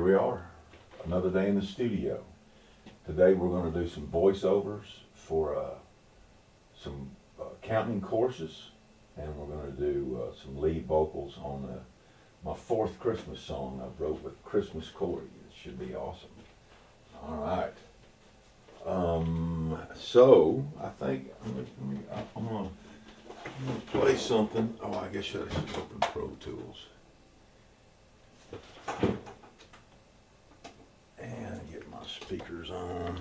we are, another day in the studio. Today we're going to do some voiceovers for some accounting courses, and we're going to do some lead vocals on my fourth Christmas song I wrote with Christmas Corey. It should be awesome. All right. So I think I'm gonna play something. Oh, I guess I should open Pro Tools and get my speakers on.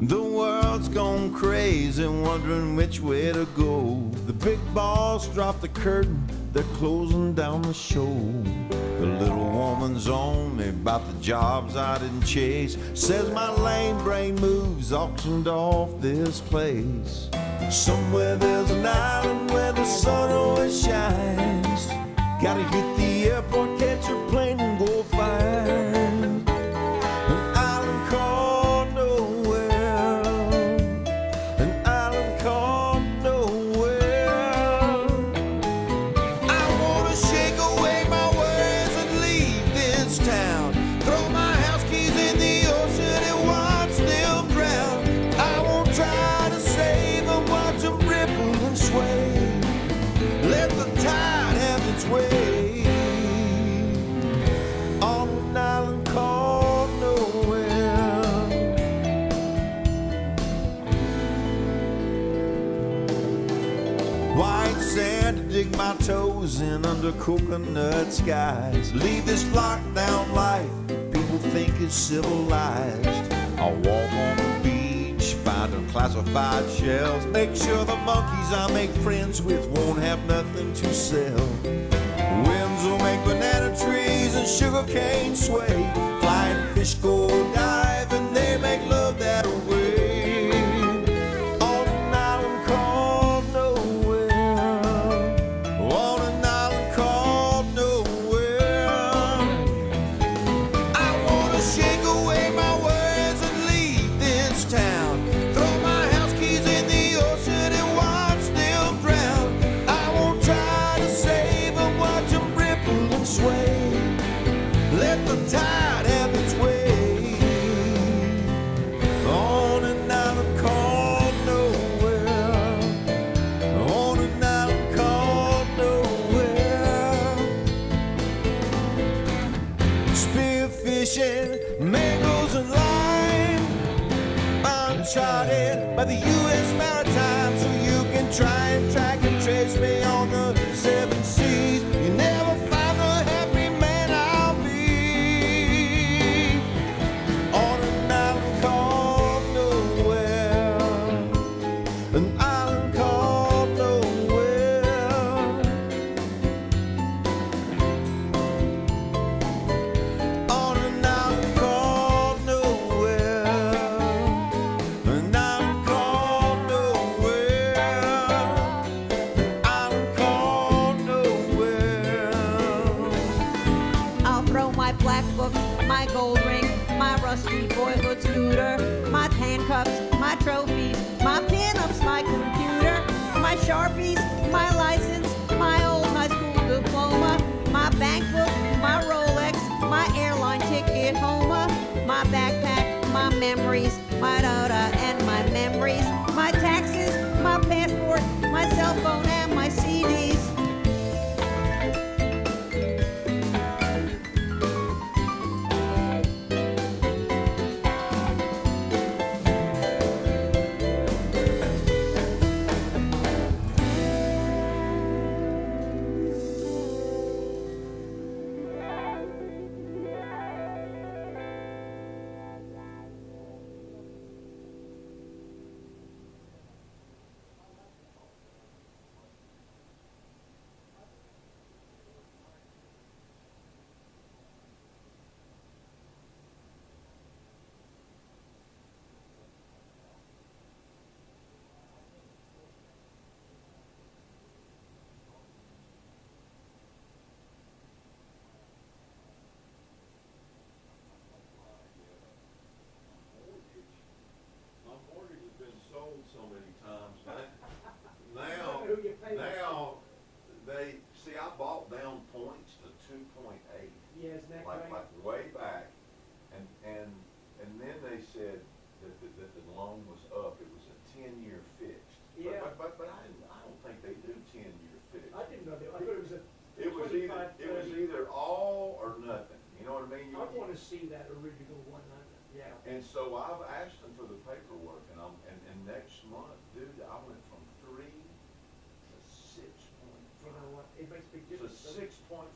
The world's gone crazy, wondering which way to go. The big boss dropped the curtain, they're closing down the show. The little woman's on me about the jobs I didn't chase. Says my lame brain moves auctioned off this place. Somewhere there's an island where the sun always shines. Gotta hit the airport, catch a plane and go find an island called nowhere. An island called nowhere. I wanna shake away my worries and leave this town. Throw my house keys in the ocean and watch them drown. I won't try to save them, watch them ripple and sway. Let the tide have its way on an island called nowhere. White sand to dig my toes in under coconut skies. Leave this lockdown life people think is civilized. I'll walk on the beach, find unclassified shells. Make sure the monkeys I make friends with won't have nothing to sell. Winds will make banana trees and sugar cane sway. Flying fish go dive and they make love that way. On an island called nowhere. On an island called nowhere. I wanna shake away my worries and leave this town. Throw my house keys in the ocean and watch them drown. I won't try to save them, watch them ripple and sway. Let the tide have its way on an island called nowhere. On an island called nowhere. Spear fishing, mangoes and lime, uncharted by the U.S. Maritime. So you can try and track and trace me on the seven seas. You never find the happy man I'll be on an island called nowhere. An island called nowhere. On an island called nowhere. An island called nowhere. An island called nowhere. I'll throw my black book, my gold ring, my rusty boyhood scooter, my handcuffs, my trophies, my pinups, my computer, my Sharpies, my license, my old high school diploma, my bank book, my Rolex, my airline ticket home, my backpack, my memories, my Dota and my memories, my taxes, my passport, my cell phone and my CDs. that the loan was up, it was a 10-year fixed. Yeah. But I don't think they do 10-year fixed. I didn't know that. I thought it was a It was 25, either all or nothing, you know what I mean? I want to see that original one, yeah. And so I've asked them for the paperwork, and next month, dude, I went from 3 to 6 point You know what, it makes a big to difference. doesn't it? 6.5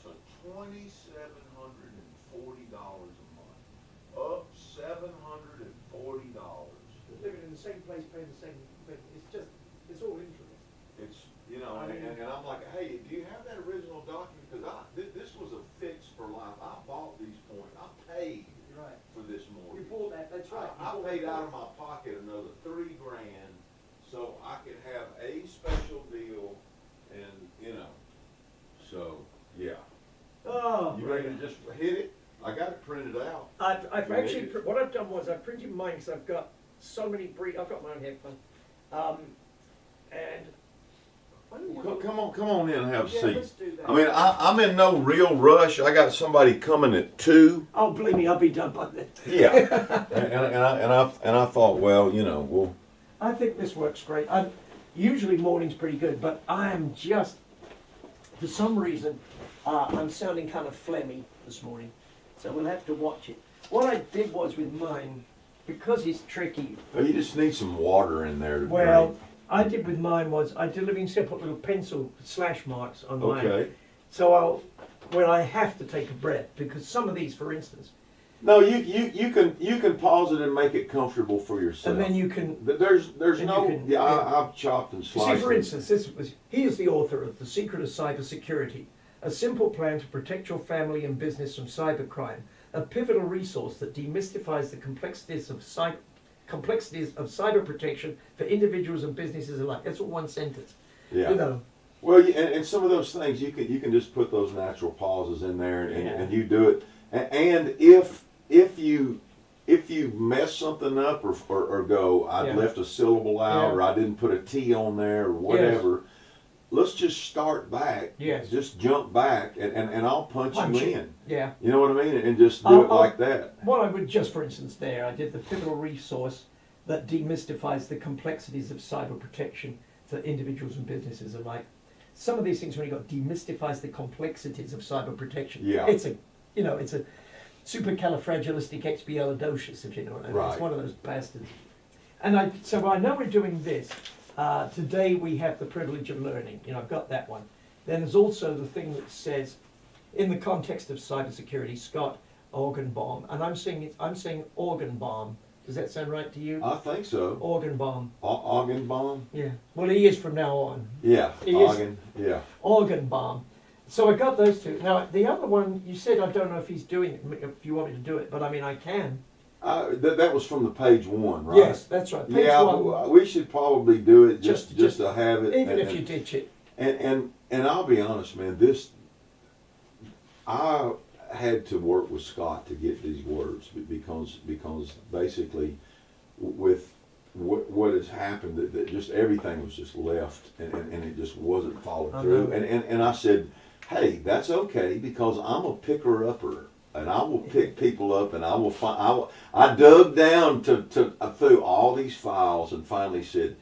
to $2,740 a month, up $740. Living in the same place, paying the same thing, it's all interesting. It's, you know, and I'm like, hey, do you have that original document? Because this was a fix for life. I bought these points. I paid Right. for this You mortgage. bought that, that's right. I paid out of my pocket another $3,000 so I could have a special deal, and you know, so yeah. Oh. You ready to just hit it? I got it printed out. I've You actually, ready? what I've done was I printed mine because I've got so many I've got my own headphones. And I don't want Come on in and have a Yeah, seat. let's do that. I mean, I'm in no real rush. I got somebody coming at 2. Oh, believe me, I'll be done by then. Yeah, and I thought, well, you know, we'll. I think this works great. Usually morning's pretty good, but I am just, for some reason, I'm sounding kind of phlegmy this morning, so we'll have to watch it. What I did was with mine, because it's tricky, You just need some water in there to well, drink. I did with mine was, I deliberately set up little pencil slash marks on mine. Okay. So when I have to take a breath, because some of these, for instance, No, you can pause it and make it comfortable for yourself. and then you can, There's then no. you can- Yeah, yeah. I've chopped and see, sliced. for it. instance, he is the author of The Secret of Cybersecurity, a simple plan to protect your family and business from cybercrime, a pivotal resource that demystifies the complexities of cyber protection for individuals and businesses alike. That's all one sentence. Yeah. You know, Well, and some of those things you can just put those natural pauses in there, and, Yeah. and you do it. And if you mess something up or go, I Yeah. left a syllable out, Yeah. or I didn't put a T on there, or whatever. Let's just start back. Yes. Just jump back, and I'll punch you Punch it. in. Yeah. You know what I mean? And just do it like that. What I would just, for instance, there, I did the pivotal resource that demystifies the complexities of cyber protection for individuals and businesses alike. Some of these things, when you got demystifies the complexities of cyber protection. Yeah. It's a supercalifragilisticexpialidocious, if you know what I mean. Right. It's one of those bastards. And so I know we're doing this. Today we have the privilege of learning. You know, I've got that one. Then there's also the thing that says, in the context of cybersecurity, Scott Orgenbaum, and I'm saying Orgenbaum. Does that sound right to you? I think so. Orgenbaum. Augenbaum? Yeah. Well, he is from now on. Yeah. He is. Augen. Yeah. Orgenbaum. So I got those two. Now the other one, you said I don't know if he's doing it. If you want me to do it, but I mean I can. That was from the page 1, right? Yes, that's right. Page Yeah, one. we should probably do it just Just- to have it. Even and, if you ditch it. and I'll be honest, man. I had to work with Scott to get these words because basically with what has happened, that just everything was just left and it just wasn't followed I through. know. And I said, hey, that's okay because I'm a picker upper. And I will pick people up, and I will find. I dug down through all these files, and finally said,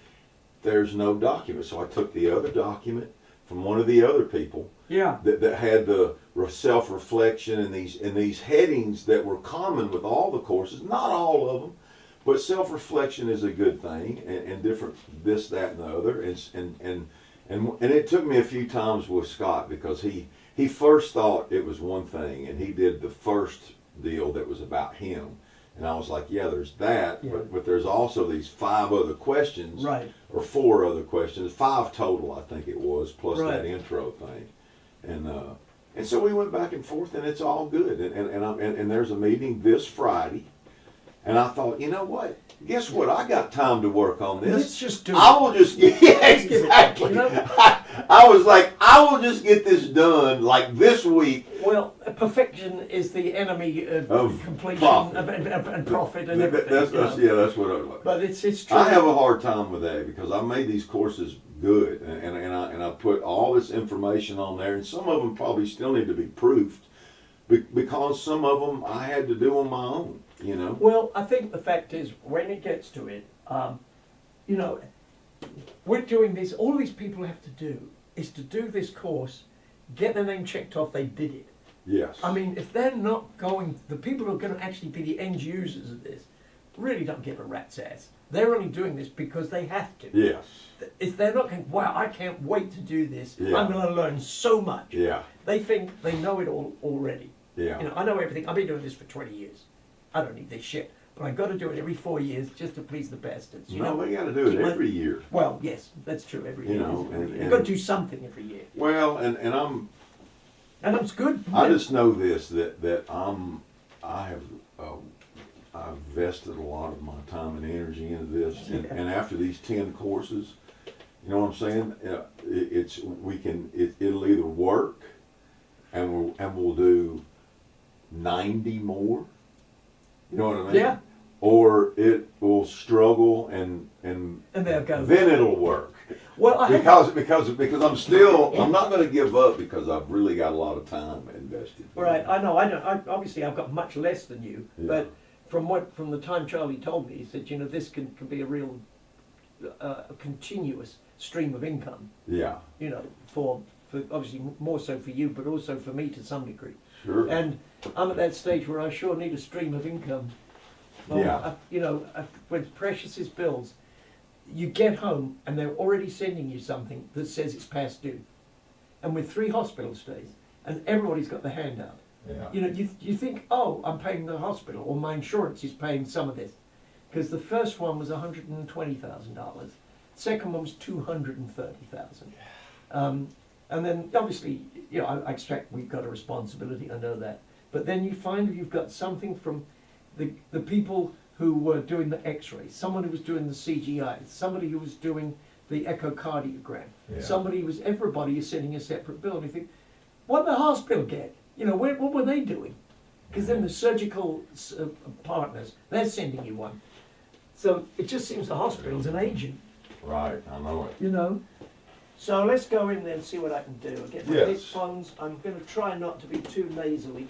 "There's no document." So I took the other document from one of the other people Yeah. that had the self-reflection and these headings that were common with all the courses. Not all of them, but self-reflection is a good thing, and different this, that, and the other. And it took me a few times with Scott because he first thought it was one thing, and he did the first deal that was about him. And I was like, yeah, there's that, Yeah. but there's also these 5 other questions, Right. or 4 other questions, 5 total, I think it was, plus Right. that intro thing. And so we went back and forth, and it's all good. And there's a meeting this Friday, and I thought, you know what? Guess what? I got time to work on this. Let's just do I it. will just get, yeah, Let's give it back, exactly. you know? I was like, I will just get this done like this week. Well, perfection is the enemy of Of completion profit. and profit and everything. That's you know. yeah, that's what I like. But it's true. I have a hard time with that because I made these courses good, and I put all this information on there, and some of them probably still need to be proofed because some of them I had to do on my own. you know? Well, I think the fact is, when it gets to it, you know, we're doing this, all these people have to do is to do this course, get their name checked off, they did it. Yes. I mean, if they're not going, the people who are going to actually be the end users of this really don't give a rat's ass. They're only doing this because they have to. Yes. If they're not going, wow, I can't wait to do this, Yeah. I'm going to learn so much. Yeah. They think they know it all already. Yeah. You know, I know everything. I've been doing this for 20 years. I don't need this shit. But I've got to do it every 4 years just to please the bastards. You No, know? they got to do it every year. Well, yes, that's true. Every You year. know, You've got to do something every year. Well, and And it's good. I just know this, that I've vested a lot of my time and energy into this, and, Yeah. and after these 10 courses, you know what I'm saying? It'll either work, and we'll do 90 more. You know what I mean? Yeah. Or it will struggle and they'll go. then it'll work. Well, I Because I'm not going to give up because I've really got a lot of time invested. Right, I know. Obviously, I've got much less than you, Yeah. but from the time Charlie told me, he said, you know, this can be a real a continuous stream of income. Yeah, You know, for obviously more so for you, but also for me to some degree. sure. And I'm at that stage where I sure need a stream of income. Yeah. You know, when precious is bills, you get home and they're already sending you something that says it's past due. And with 3 hospital stays, and everybody's got the handout. Yeah. You know, you think, oh, I'm paying the hospital, or my insurance is paying some of this. Because the first one was $120,000. Second one was $230,000. And then obviously, you know, I expect we've got a responsibility, I know that. But then you find you've got something from the people who were doing the x-rays, someone who was doing the CGI, somebody who was doing the echocardiogram, Yeah. everybody is sending a separate bill. And you think, what did the hospital get? You know, what were they doing? Because then the surgical partners, they're sending you one. So it just seems the hospital's an agent, Right, I know it. you know. So let's go in there and see what I can do. I'll get my Yes. headphones. I'm going to try not to be too nasally.